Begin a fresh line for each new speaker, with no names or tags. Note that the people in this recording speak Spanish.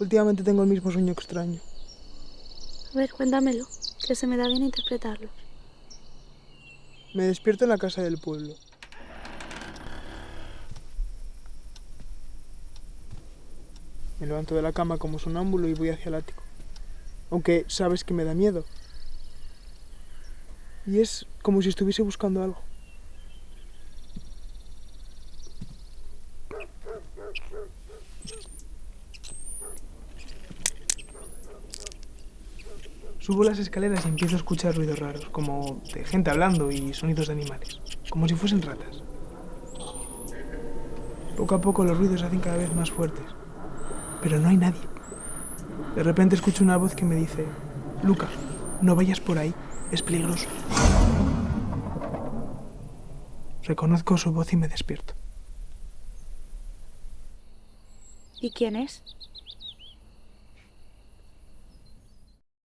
Últimamente tengo el mismo sueño extraño.
A ver, cuéntamelo, que se me da bien interpretarlo.
Me despierto en la casa del pueblo. Me levanto de la cama como sonámbulo y voy hacia el ático. Aunque sabes que me da miedo. Y es como si estuviese buscando algo. Subo las escaleras y empiezo a escuchar ruidos raros, como de gente hablando y sonidos de animales, como si fuesen ratas. Poco a poco los ruidos se hacen cada vez más fuertes, pero no hay nadie. De repente escucho una voz que me dice: Luca, no vayas por ahí, es peligroso. Reconozco su voz y me despierto.
¿Y quién es?